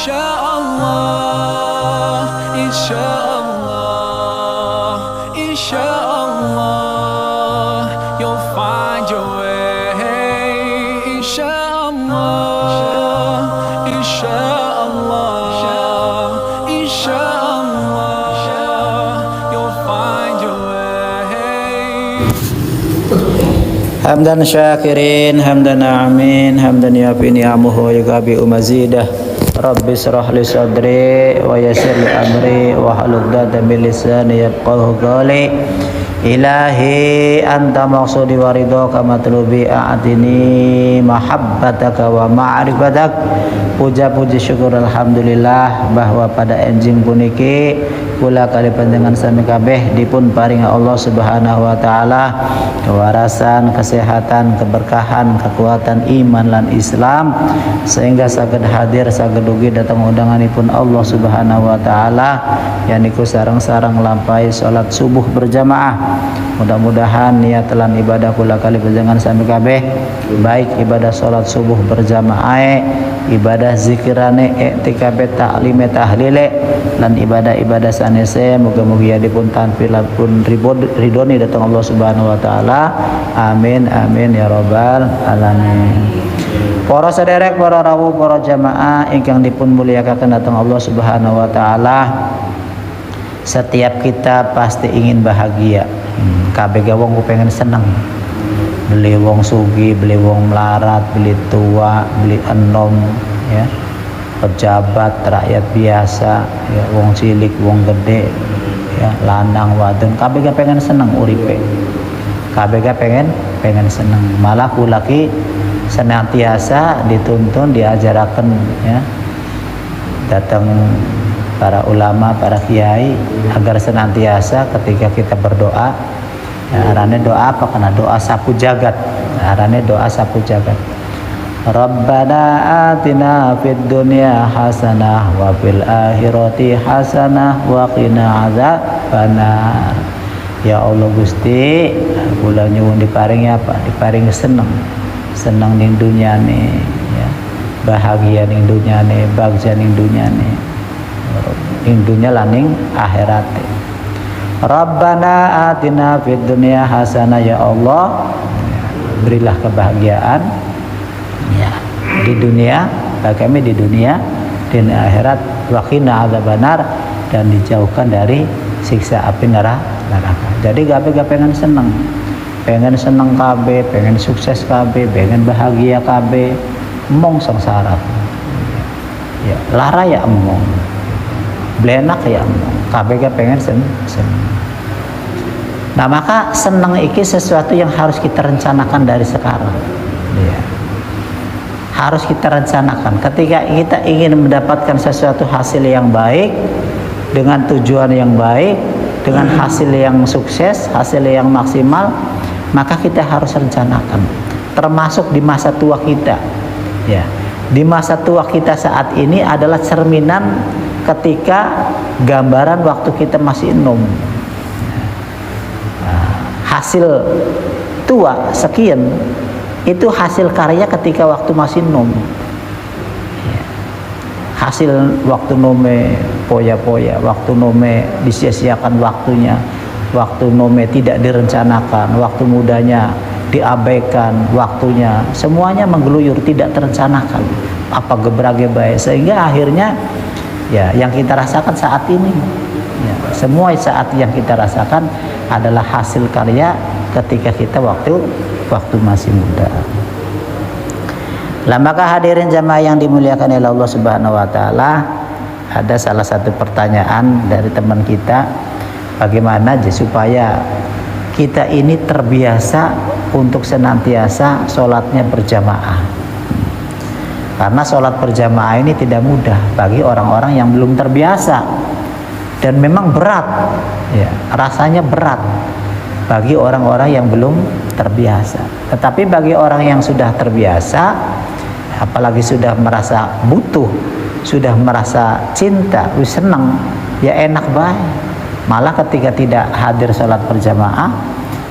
Insyaallah, insyaallah, insyaallah, you'll find your way. Insyaallah, insyaallah, insyaallah, you'll find your way. Hamdan syakirin, hamdan na'amin, hamdan yafi ni'amuhu wa yukabi umazidah. Rabbi syrah li sadri wa yassir li amri wa hlul 'uqdatam min lisani yafqahu qawli. Ilahi anta maqsudi wa ridhaka matlubi a'tini mahabbataka wa ma'rifatak. Puja-puji syukur alhamdulillah bahwa pada enjing puniki kula kali panjenengan sami kabeh dipun paring Allah Subhanahu wa taala kewarasan, kesehatan, keberkahan, kekuatan iman lan Islam sehingga saged hadir saged ugi datang undanganipun Allah Subhanahu wa taala yaniku sareng-sareng nglampahi salat subuh berjamaah. Mudah-mudahan niat lan ibadah kula kali panjenengan sami kabeh baik ibadah salat subuh berjamaah, ibadah zikirane, i'tikafe, taklime, tahlile lan ibadah-ibadah sanese muga-muga dipun tanpil pun ridhoni datang Allah Subhanahu wa taala. Amin amin ya rabbal alamin. Para sederek, para rawuh, para jamaah ingkang dipun mulyakaken datang Allah Subhanahu wa taala. Setiap kita pasti ingin bahagia. Kabeh wong pengen seneng. Beli wong sugi, beli wong melarat, beli tua, beli enom, ya. Pejabat, rakyat biasa, ya, wong cilik, wong gede, ya, lanang, wadon, kabeh pengen seneng uripe. Kabeh pengen seneng. Malah kulaki senantiasa dituntun, diajaraken, ya. Datang para ulama, para kiai agar senantiasa ketika kita berdoa, ya, arane doa apa? Karena doa sapu jagat. Arane doa sapu jagat. Rabbana atina fid dunya hasanah wa fil akhirati hasanah wa qina adzabannar. Ya Allah Gusti, kula nyuwun diparingi apa? Diparingi seneng ning dunyane, ya. Bahagia ning dunyane, bagja ning dunyane. Ning dunya lan ning akhirate. Rabbana atina fid dunya hasanah, ya Allah, berilah kebahagiaan, ya, di dunia, bagi kami di dunia, di akhirat, wa qina adzabannar, dan dijauhkan dari siksa api neraka. Jadi gape pengen seneng kabeh, pengen sukses kabeh, pengen bahagia kabeh, mong sengsara. Ya, lara ya mong. Blenak ya mong. Kabeh pengen seneng. Nah, maka seneng iki sesuatu yang harus kita rencanakan dari sekarang. Ya. Harus kita rencanakan. Ketika kita ingin mendapatkan sesuatu hasil yang baik dengan tujuan yang baik, dengan hasil yang sukses, hasil yang maksimal, maka kita harus rencanakan. Termasuk di masa tua kita. Ya. Di masa tua kita saat ini adalah cerminan ketika gambaran waktu kita masih enom. Hasil tua sekian itu hasil karya ketika waktu masih nom. Hasil waktu nome poya-poya, waktu nome disia-siakan waktunya, waktu nome tidak direncanakan, waktu mudanya diabaikan waktunya, semuanya menggeluyur tidak terencanakan, apa gebrage-bae, sehingga akhirnya ya yang kita rasakan saat ini, ya, semua saat yang kita rasakan adalah hasil karya ketika kita waktu masih muda. Lah maka hadirin jamaah yang dimuliakan oleh Allah Subhanahu wa taala, ada salah satu pertanyaan dari teman kita, bagaimana supaya kita ini terbiasa untuk senantiasa sholatnya berjamaah. Karena sholat berjamaah ini tidak mudah bagi orang-orang yang belum terbiasa dan memang berat, ya, rasanya berat bagi orang-orang yang belum terbiasa. Tetapi bagi orang yang sudah terbiasa, apalagi sudah merasa butuh, sudah merasa cinta, senang, ya enak baik. Malah ketika tidak hadir sholat berjamaah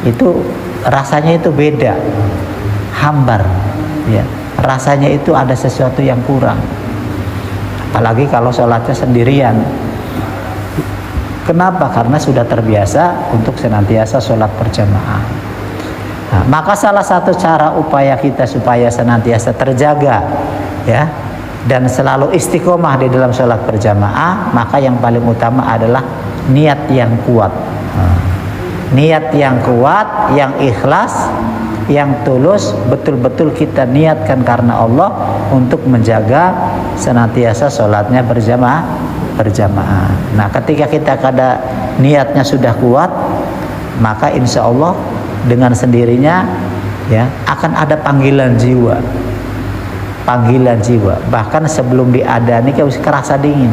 itu rasanya itu beda, hambar, ya. Rasanya itu ada sesuatu yang kurang. apalagi kalau sholatnya sendirian. Kenapa? Karena sudah terbiasa untuk senantiasa sholat berjamaah. Nah, maka salah satu cara upaya kita supaya senantiasa terjaga, ya, dan selalu istiqomah di dalam sholat berjamaah, maka yang paling utama adalah niat yang kuat. Niat yang kuat, yang ikhlas, yang tulus, betul-betul kita niatkan karena Allah untuk menjaga senantiasa sholatnya berjamaah. Nah, ketika kita kada niatnya sudah kuat, maka insya Allah dengan sendirinya, ya, akan ada panggilan jiwa. Bahkan sebelum diadani kita kerasa dingin.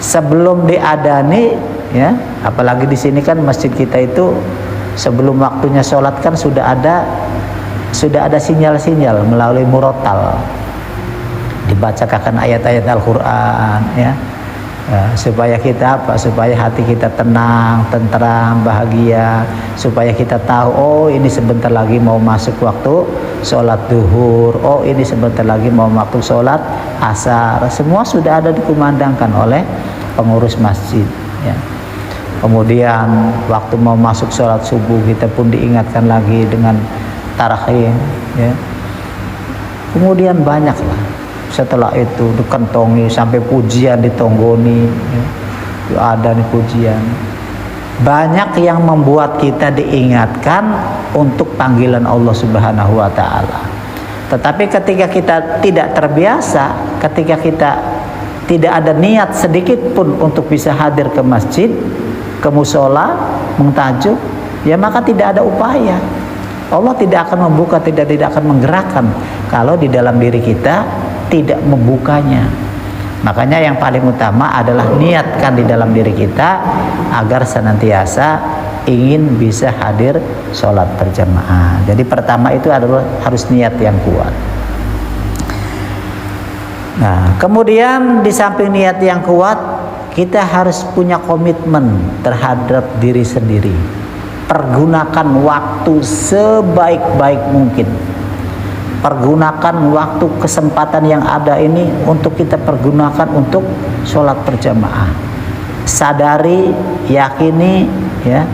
Sebelum diadani, ya, apalagi di sini kan masjid kita itu sebelum waktunya sholat kan sudah ada sinyal-sinyal melalui murotal, dibacakan ayat-ayat Al-Quran, ya, supaya kita supaya hati kita tenang, tentram, bahagia, supaya kita tahu, oh ini sebentar lagi mau masuk waktu sholat duhur, oh ini sebentar lagi mau waktu sholat asar. Semua sudah ada dikumandangkan oleh pengurus masjid, ya. Kemudian waktu mau masuk sholat subuh kita pun diingatkan lagi dengan tarhim, ya. Kemudian banyaklah setelah itu dikentongi sampai pujian ditonggoni, ya. Ada nih pujian. Banyak yang membuat kita diingatkan untuk panggilan Allah Subhanahu wa taala. Tetapi ketika kita tidak terbiasa, ketika kita tidak ada niat sedikit pun untuk bisa hadir ke masjid, ke musola, mengtajuk, ya maka tidak ada upaya. Allah tidak akan membuka, tidak akan menggerakkan kalau di dalam diri kita tidak membukanya. Makanya yang paling utama adalah niatkan di dalam diri kita agar senantiasa ingin bisa hadir sholat berjamaah. Jadi pertama itu adalah harus niat yang kuat. Nah, kemudian di samping niat yang kuat, kita harus punya komitmen terhadap diri sendiri. Pergunakan waktu sebaik-baik mungkin. Pergunakan waktu kesempatan yang ada ini untuk kita pergunakan untuk sholat berjamaah. Sadari, yakini, ya.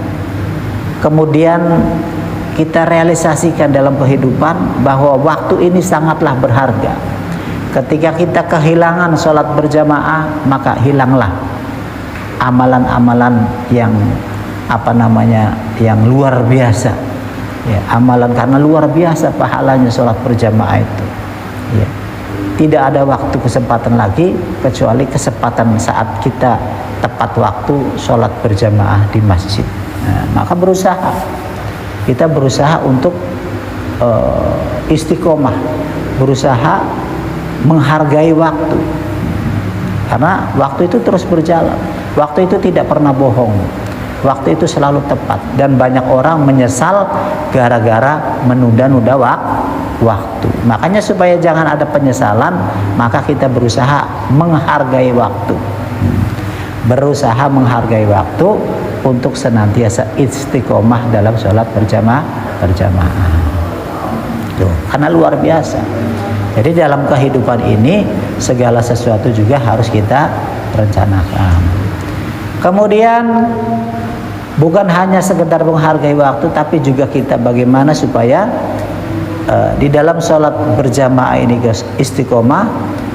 Kemudian kita realisasikan dalam kehidupan bahwa waktu ini sangatlah berharga. Ketika kita kehilangan sholat berjamaah, maka hilanglah amalan-amalan yang yang luar biasa, ya, amalan karena luar biasa pahalanya sholat berjamaah itu, ya. Tidak ada waktu kesempatan lagi kecuali kesempatan saat kita tepat waktu sholat berjamaah di masjid. Nah, maka kita berusaha untuk istiqomah, berusaha menghargai waktu, karena waktu itu terus berjalan, waktu itu tidak pernah bohong, waktu itu selalu tepat, dan banyak orang menyesal gara-gara menunda-nunda waktu. Makanya supaya jangan ada penyesalan, maka kita berusaha menghargai waktu, untuk senantiasa istiqomah dalam sholat berjamaah. Tuh, karena luar biasa. Jadi dalam kehidupan ini segala sesuatu juga harus kita rencanakan. Kemudian bukan hanya sekedar menghargai waktu, tapi juga kita bagaimana supaya di dalam sholat berjamaah ini guys istiqomah,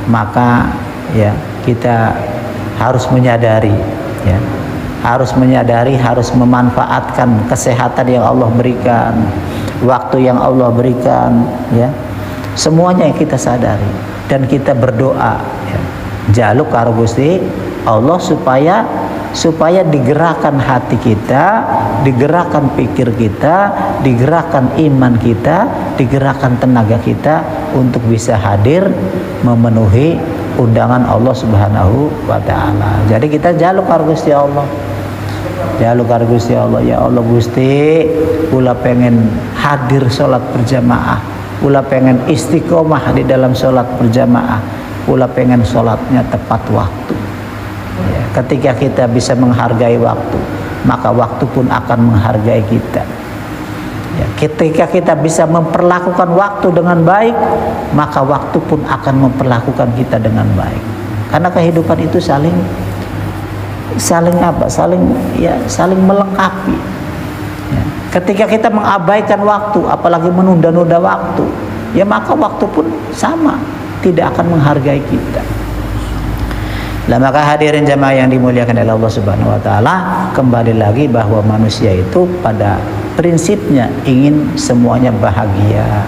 maka ya kita harus menyadari, ya, harus memanfaatkan kesehatan yang Allah berikan, waktu yang Allah berikan, ya. Semuanya yang kita sadari dan kita berdoa, ya. Jaluk karo Gusti Allah supaya digerakkan hati kita, digerakkan pikir kita, digerakkan iman kita, digerakkan tenaga kita untuk bisa hadir memenuhi undangan Allah Subhanahu wa taala. Jadi kita jaluk karo Gusti Allah. Jaluk karo Gusti Allah, ya Allah Gusti, kula pengen hadir sholat berjamaah, kula pengen istiqomah di dalam sholat berjamaah, kula pengen sholatnya tepat waktu. Ya, ketika kita bisa menghargai waktu, maka waktu pun akan menghargai kita. Ya, ketika kita bisa memperlakukan waktu dengan baik, maka waktu pun akan memperlakukan kita dengan baik. Karena kehidupan itu saling apa? Saling melengkapi. Ya. Ketika kita mengabaikan waktu, apalagi menunda-nunda waktu, ya maka waktu pun sama tidak akan menghargai kita. Nah, maka hadirin jamaah yang dimuliakan oleh Allah Subhanahu wa taala, kembali lagi bahwa manusia itu pada prinsipnya ingin semuanya bahagia.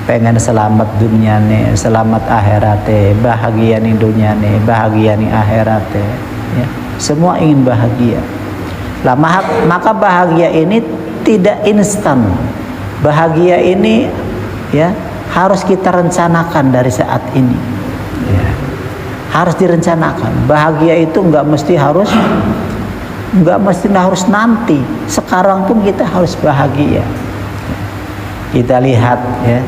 Pengen selamat dunia nih, selamat akhirat, bahagia nih dunia nih, bahagia nih akhirat, ya. Semua ingin bahagia. Lah maka bahagia ini tidak instan. Bahagia ini ya harus kita rencanakan dari saat ini. Ya. Harus direncanakan. Bahagia itu nggak mesti harus nanti. Sekarang pun kita harus bahagia. Kita lihat ya,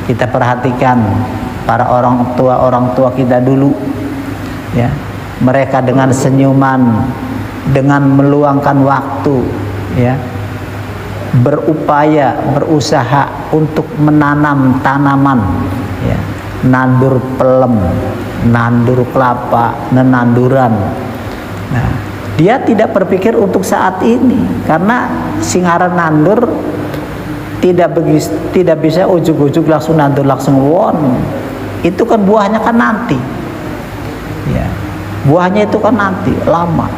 kita perhatikan para orang tua kita dulu ya. Mereka dengan senyuman, dengan meluangkan waktu ya, berusaha untuk menanam tanaman ya, nandur pelem, nandur kelapa, nenanduran. Nah, dia tidak berpikir untuk saat ini karena singaran nandur tidak bisa ujuk-ujuk langsung nandur langsung won. Itu kan buahnya kan nanti. Ya. Buahnya itu kan nanti lama.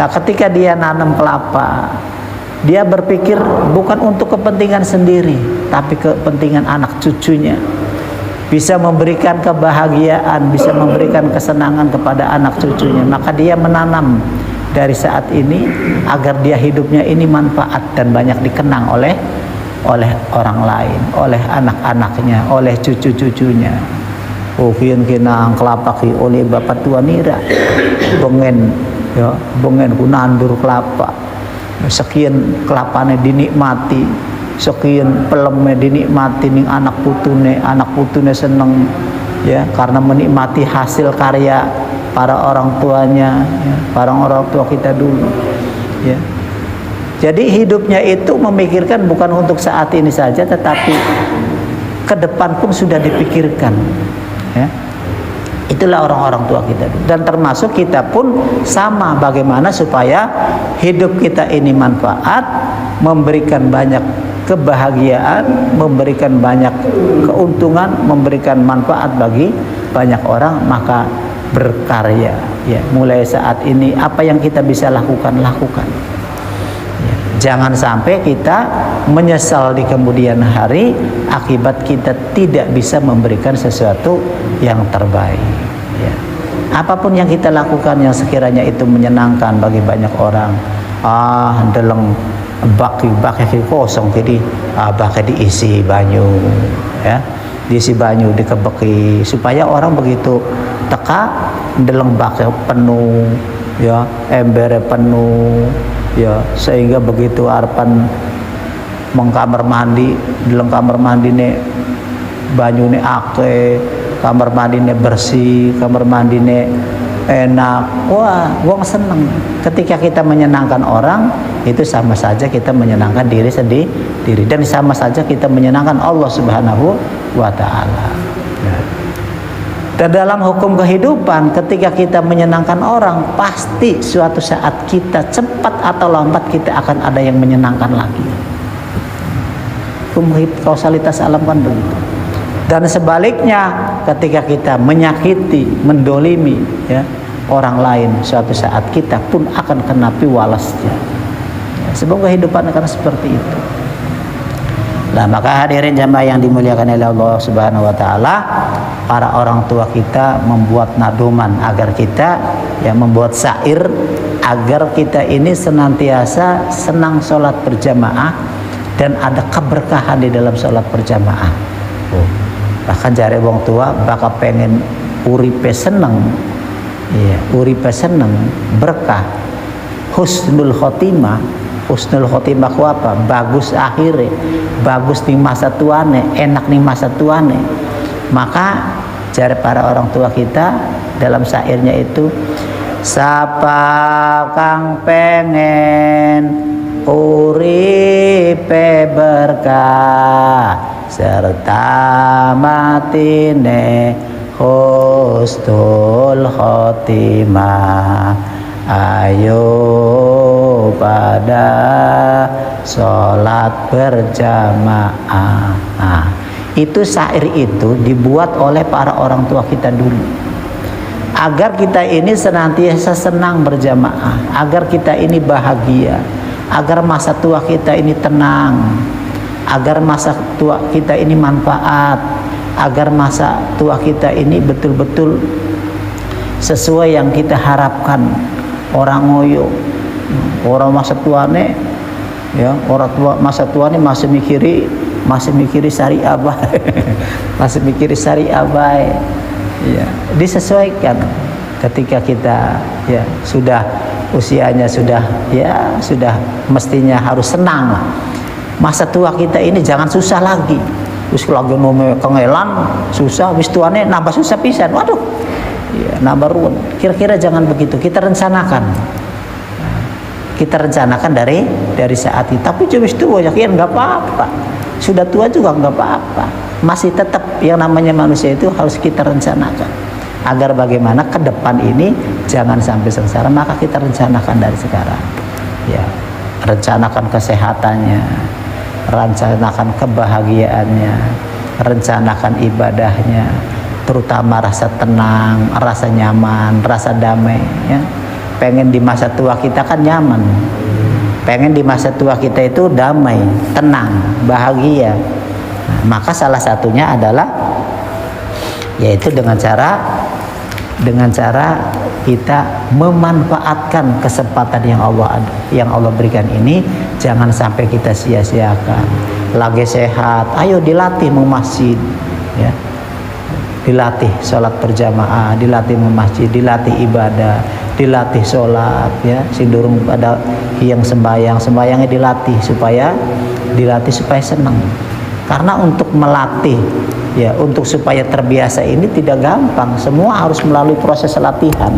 Nah, ketika dia nanam kelapa, dia berpikir bukan untuk kepentingan sendiri, tapi kepentingan anak cucunya. Bisa memberikan kebahagiaan, bisa memberikan kesenangan kepada anak cucunya. Maka dia menanam dari saat ini agar dia hidupnya ini manfaat dan banyak dikenang oleh orang lain, oleh anak-anaknya, oleh cucu-cucunya. Oh, kian kinang kelapa ki oleh bapak tua nira, bengen ku nandur kelapa. Sekian kelapane dinikmati, sekian pelemnya dinikmati ning anak putune seneng ya karena menikmati hasil karya para orang tuanya ya, para orang tua kita dulu ya. Jadi hidupnya itu memikirkan bukan untuk saat ini saja, tetapi ke depan pun sudah dipikirkan ya. Itulah orang-orang tua kita dulu. Dan termasuk kita pun sama, bagaimana supaya hidup kita ini manfaat, memberikan banyak kebahagiaan, memberikan banyak keuntungan, memberikan manfaat bagi banyak orang. Maka berkarya ya, mulai saat ini apa yang kita bisa lakukan ya. Jangan sampai kita menyesal di kemudian hari akibat kita tidak bisa memberikan sesuatu yang terbaik ya. Apapun yang kita lakukan yang sekiranya itu menyenangkan bagi banyak orang, deleng baki kosong jadi bakal diisi banyu ya, diisi banyu dikebeki supaya orang begitu teka deleng baki penuh ya, embere penuh ya, sehingga begitu arepan mengkamar mandi, dalam kamar mandi ne banyune akeh, kamar mandi ne bersih, kamar mandi ne enak. Wah, wong seneng. Ketika kita menyenangkan orang, itu sama saja kita menyenangkan diri sendiri, dan sama saja kita menyenangkan Allah Subhanahu wa taala. Nah. Dan dalam hukum kehidupan, ketika kita menyenangkan orang, pasti suatu saat kita cepat atau lambat kita akan ada yang menyenangkan lagi. Hukum kausalitas alam kan begitu. Dan sebaliknya, ketika kita menyakiti, mendolimi ya, orang lain, suatu saat kita pun akan kena piwalasnya. Ya, sebab kehidupan akan seperti itu. Nah, maka hadirin jamaah yang dimuliakan oleh Allah Subhanahu wa taala, para orang tua kita membuat nadoman agar kita ya, membuat syair agar kita ini senantiasa senang sholat berjamaah dan ada keberkahan di dalam sholat berjamaah. Bahkan jare wong tua bakal pengen uripe seneng ya, uripe seneng berkah, husnul khotimah. Husnul khotimah ku apa? Bagus akhirnya, bagus nih masa tuane, enak nih masa tuane. Maka jare para orang tua kita dalam syairnya itu, sapa kang pengen uripe berkah serta matine husnul khotimah. Ayo pada sholat berjamaah. Nah, itu syair itu dibuat oleh para orang tua kita dulu, agar kita ini senantiasa senang berjamaah, agar kita ini bahagia, agar masa tua kita ini tenang, agar masa tua kita ini manfaat, agar masa tua kita ini betul-betul sesuai yang kita harapkan. Orang ngoyo, orang masa tuane, ya orang tua masa tuane masih mikiri syariah bae, masih mikiri syariah bae, ya disesuaikan ketika kita ya sudah usianya sudah mestinya harus senang. Masa tua kita ini jangan susah lagi, terus lagi nome kengelan susah, wis tuane nambah susah pisan, waduh. Ya, nambah ruwet. Kira-kira jangan begitu. Kita rencanakan dari saat itu. Tapi wis tua ya nggak apa-apa. Sudah tua juga nggak apa-apa. Masih tetap yang namanya manusia itu harus kita rencanakan. Agar bagaimana ke depan ini jangan sampai sengsara, maka kita rencanakan dari sekarang. Ya, rencanakan kesehatannya, rencanakan kebahagiaannya, rencanakan ibadahnya, terutama rasa tenang, rasa nyaman, rasa damai, ya. Pengen di masa tua kita kan nyaman, pengen di masa tua kita itu damai, tenang, bahagia. Nah, maka salah satunya adalah yaitu dengan cara kita memanfaatkan kesempatan yang Allah berikan ini, jangan sampai kita sia-siakan. Lagi sehat, ayo dilatih mau masjid, ya. Dilatih sholat berjamaah, dilatih memasjid, dilatih ibadah, dilatih sholat, ya. Sindurung pada yang sembayangnya dilatih supaya senang. Karena untuk melatih, ya, untuk supaya terbiasa ini tidak gampang. Semua harus melalui proses latihan,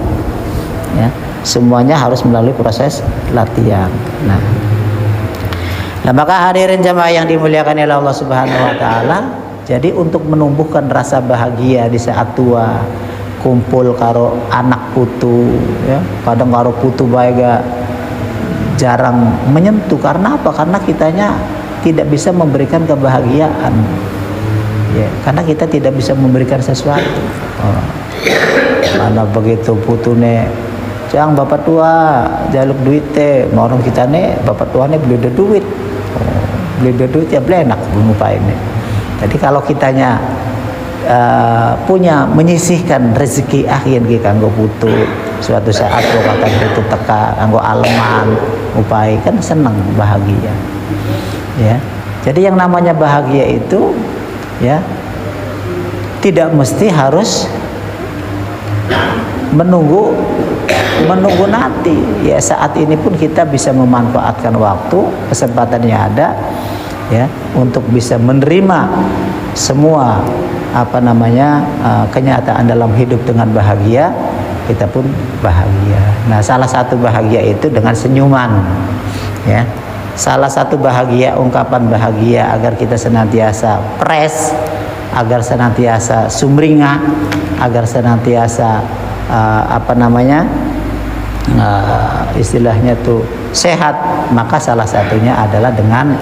ya. Semuanya harus melalui proses latihan. Nah, maka hadirin jamaah yang dimuliakan oleh Allah Subhanahu Wa Taala. Jadi untuk menumbuhkan rasa bahagia di saat tua, kumpul karo anak putu, ya, kadang karo putu bae jarang menyentuh. Karena apa? Karena kitanya tidak bisa memberikan kebahagiaan, ya, karena kita tidak bisa memberikan sesuatu. Karena begitu putune, jang bapak tua jaluk duit teh, orang kita nih bapak tuane beli duit, ya beli enak ngupain nih. Jadi kalau kitanya punya menyisihkan rezeki akhir ki kanggo putu, suatu saat kok kata putu teka kanggo aleman upai, kan seneng bahagia, ya. Jadi yang namanya bahagia itu, ya, tidak mesti harus menunggu nanti, ya. Saat ini pun kita bisa memanfaatkan waktu, kesempatan yang ada, ya, untuk bisa menerima semua kenyataan dalam hidup dengan bahagia. Kita pun bahagia. Nah, salah satu bahagia itu dengan senyuman, ya. Salah satu bahagia, ungkapan bahagia agar kita senantiasa fresh, agar senantiasa sumringah, agar senantiasa istilahnya tuh sehat, maka salah satunya adalah dengan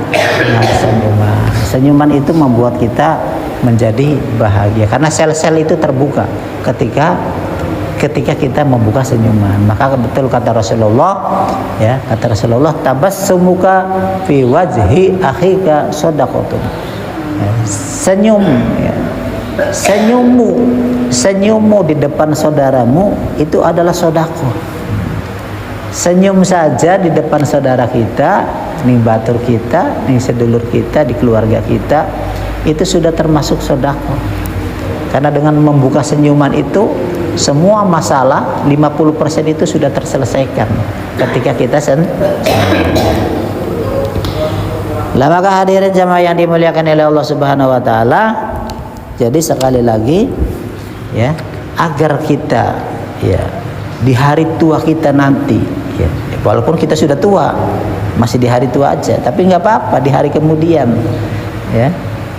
senyuman. Senyuman itu membuat kita menjadi bahagia karena sel-sel itu terbuka ketika kita membuka senyuman. Maka betul kata Rasulullah, ya, kata Rasulullah, tabassumuka fi wajhi akhika shadaqatun. Ya, senyum, ya. Senyummu di depan saudaramu itu adalah sedekah. Senyum saja di depan saudara kita, ning batur kita, ning sedulur kita, di keluarga kita, itu sudah termasuk sedekah. Karena dengan membuka senyuman itu, semua masalah 50% itu sudah terselesaikan ketika kita Lah maka hadirin jamaah yang dimuliakan oleh Allah Subhanahu wa taala, jadi sekali lagi, ya, agar kita, ya, di hari tua kita nanti, ya, walaupun kita sudah tua, masih di hari tua aja, tapi nggak apa-apa, di hari kemudian, ya,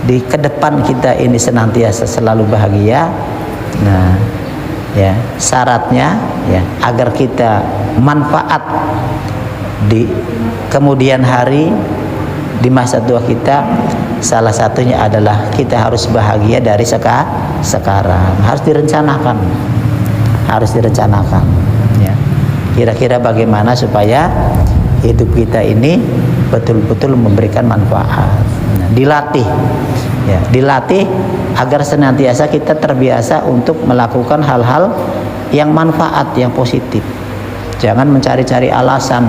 di ke depan kita ini senantiasa selalu bahagia, Nah, ya, syaratnya ya agar kita manfaat di kemudian hari di masa tua kita, salah satunya adalah kita harus bahagia dari sekarang. Harus direncanakan. Ya. Kira-kira bagaimana supaya hidup kita ini betul-betul memberikan manfaat. Nah, dilatih agar senantiasa kita terbiasa untuk melakukan hal-hal yang manfaat, yang positif. Jangan mencari-cari alasan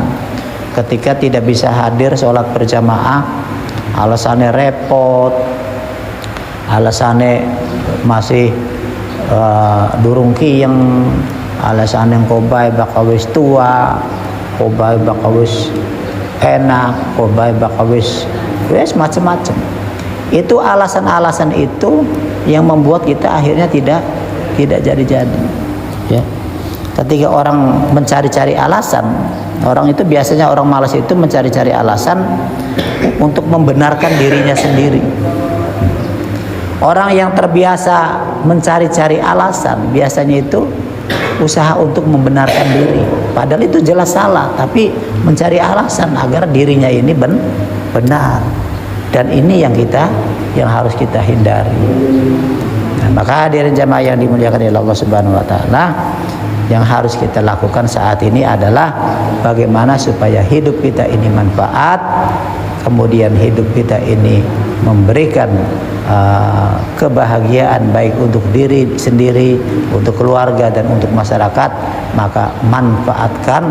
ketika tidak bisa hadir sholat berjamaah, alasannya repot, alasannya masih durung kiyeng, alasannya kobay bakal wis tua, kobay bakal wis enak, kobay bakal wis macam-macam. Itu alasan-alasan itu yang membuat kita akhirnya tidak jadi-jadi. Ya. Ketika orang mencari-cari alasan, orang itu biasanya orang malas itu mencari-cari alasan untuk membenarkan dirinya sendiri. Orang yang terbiasa mencari-cari alasan biasanya itu usaha untuk membenarkan diri. Padahal itu jelas salah, tapi mencari alasan agar dirinya ini benar. Dan ini yang harus kita hindari. Nah, maka hadirin jamaah yang dimuliakan oleh Allah Subhanahu wa taala, yang harus kita lakukan saat ini adalah bagaimana supaya hidup kita ini manfaat, kemudian hidup kita ini memberikan kebahagiaan baik untuk diri sendiri, untuk keluarga dan untuk masyarakat. Maka manfaatkan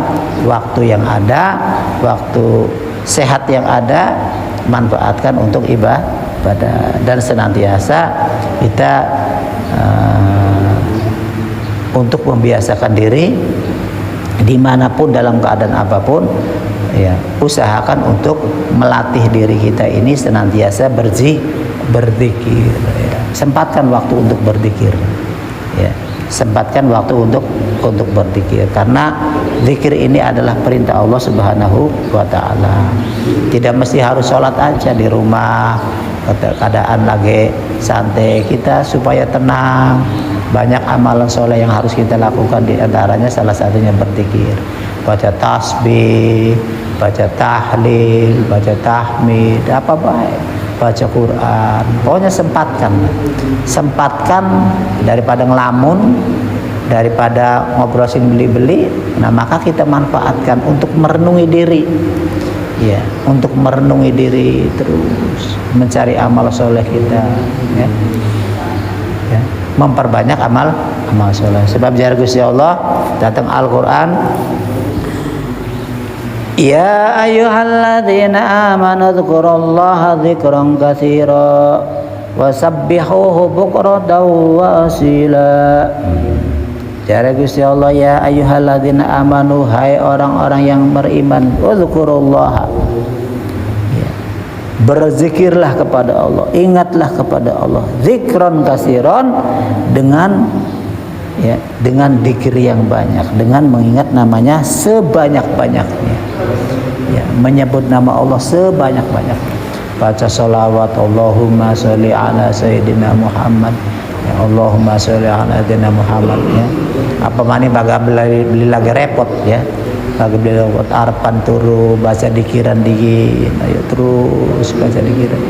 waktu yang ada, waktu sehat yang ada, manfaatkan untuk ibadah, dan senantiasa kita untuk membiasakan diri dimanapun dalam keadaan apapun, ya, usahakan untuk melatih diri kita ini senantiasa berzikir. Ya. Sempatkan waktu untuk berzikir. Ya. Sempatkan waktu untuk berzikir, karena zikir ini adalah perintah Allah Subhanahu wa taala. Tidak mesti harus sholat aja di rumah, keadaan lagi santai, kita supaya tenang. Banyak amalan soleh yang harus kita lakukan, di antaranya salah satunya berzikir, baca tasbih, baca tahlil, baca tahmid, apa baik, baca Quran. Pokoknya sempatkan daripada ngelamun, daripada ngobrosin beli-beli. Nah, maka kita manfaatkan untuk merenungi diri, ya, untuk merenungi diri terus, mencari amal soleh kita, ya. Ya, memperbanyak amal soleh. Sebab jar Gusti Allah datang Al-Qur'an, ya ayyuhalladzina amanu dzkurullaha dzikran katsira wasabbihuhu bukratan wa asila. Jar Gusti Allah, ya ayyuhalladzina amanu, hai orang-orang yang beriman, dzkurullaha, berzikirlah kepada Allah, ingatlah kepada Allah, zikron kasiron, dengan zikir yang banyak, dengan mengingat namanya sebanyak-banyaknya, ya, menyebut nama Allah sebanyak-banyaknya, baca sholawat, Allahumma sholli ala sayyidina Muhammad, ya, Allahumma sholli ala sayyidina Muhammad, ya. Apa mani baga beli lagi repot, ya, lagi beli repot arpan turu baca dikiran dingin, ayo terus baca dikiran.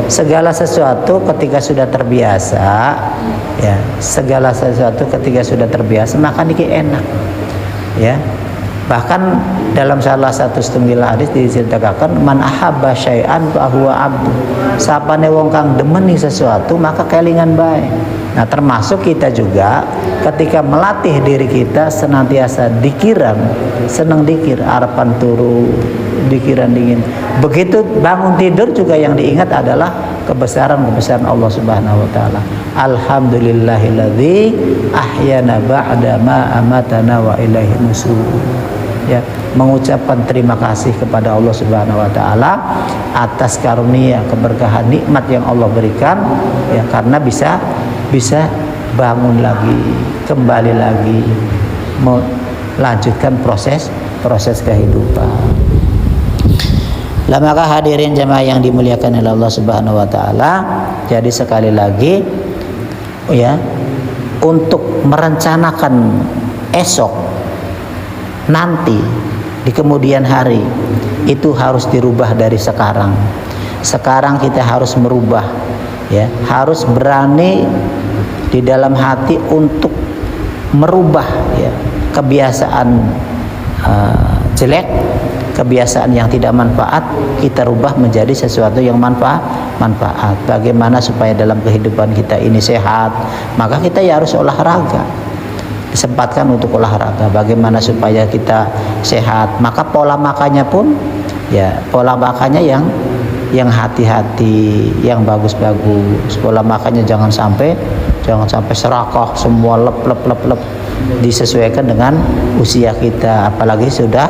Segala sesuatu ketika sudah terbiasa, ya, segala sesuatu ketika sudah terbiasa maka niki enak, ya. Bahkan dalam salah satu setunggal hadis diceritakan, man ahabba syai'an fa huwa abdu, sapane wong kang demeni sesuatu maka kelingan bae. Nah, termasuk kita juga ketika melatih diri kita senantiasa dikiran, senang dikir, harapan turu, dikiran dingin. Begitu bangun tidur juga yang diingat adalah kebesaran Allah Subhanahu wa taala. Alhamdulillahilladzi ahyana ba'da ma amatana wa ilaihi nusyur. Ya, mengucapkan terima kasih kepada Allah Subhanahu wa taala atas karunia, keberkahan, nikmat yang Allah berikan, ya, karena bisa bangun lagi, kembali lagi, melanjutkan proses kehidupan. Lah, maka hadirin jemaah yang dimuliakan oleh Allah Subhanahu wa taala, jadi sekali lagi, ya, untuk merencanakan esok nanti di kemudian hari itu harus dirubah dari sekarang. Sekarang kita harus merubah, ya, harus berani di dalam hati untuk merubah, ya, kebiasaan jelek, kebiasaan yang tidak manfaat, kita rubah menjadi sesuatu yang manfaat. Bagaimana supaya dalam kehidupan kita ini sehat? Maka kita ya harus olahraga. Disempatkan untuk olahraga. Bagaimana supaya kita sehat? Maka pola makannya pun, ya, pola makannya yang hati-hati, yang bagus-bagus. Pola makannya jangan sampai serakah, semua lep. Disesuaikan dengan usia kita. Apalagi sudah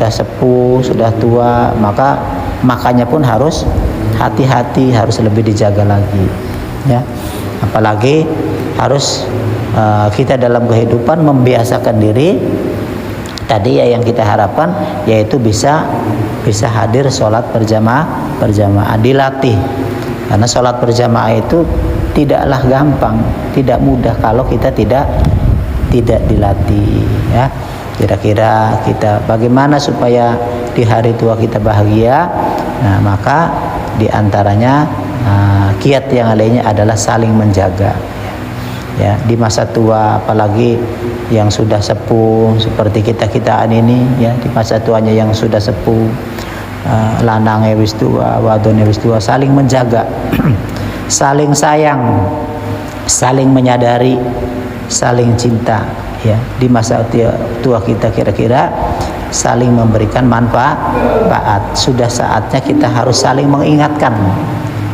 sepuh, sudah tua, maka makannya pun harus hati-hati, harus lebih dijaga lagi, ya. Apalagi harus kita dalam kehidupan membiasakan diri tadi, ya, yang kita harapkan yaitu bisa hadir sholat berjamaah, dilatih, karena sholat berjamaah itu tidaklah gampang, tidak mudah kalau kita tidak dilatih, ya. Kira-kira kita bagaimana supaya di hari tua kita bahagia? Nah, maka diantaranya kiat yang lainnya adalah saling menjaga, ya. Di masa tua, apalagi yang sudah sepuh seperti kita-kitaan ini, ya, di masa tuanya yang sudah sepuh, lanang wis tua, wadon wis tua, saling menjaga, saling sayang, saling menyadari, saling cinta, ya. Di masa tua kita kira-kira saling memberikan manfaat. Sudah saatnya kita harus saling mengingatkan,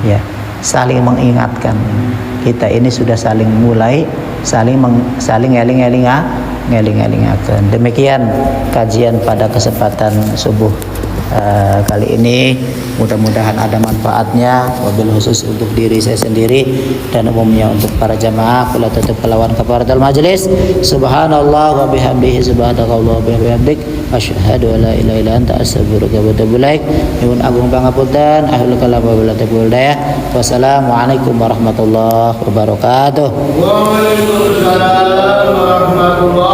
ya, saling mengingatkan. Kita ini sudah saling ngeling-elingaken. Demikian kajian pada kesempatan subuh kali ini. Mudah-mudahan ada manfaatnya, wabil khusus untuk diri saya sendiri dan umumnya untuk para jamaah. Kula tutup kelawan kafaratul majlis. Subhanallah wa bihamdihi, subhanakallah wa bihamdik, asyhadu an la ilaha illa anta, astaghfiruka wa atubu ilaik. Nyuwun agung pangapunten, ahlul kalam wa billahi daya. Wassalamualaikum warahmatullahi wabarakatuh. Waalaikumsalam warahmatullahi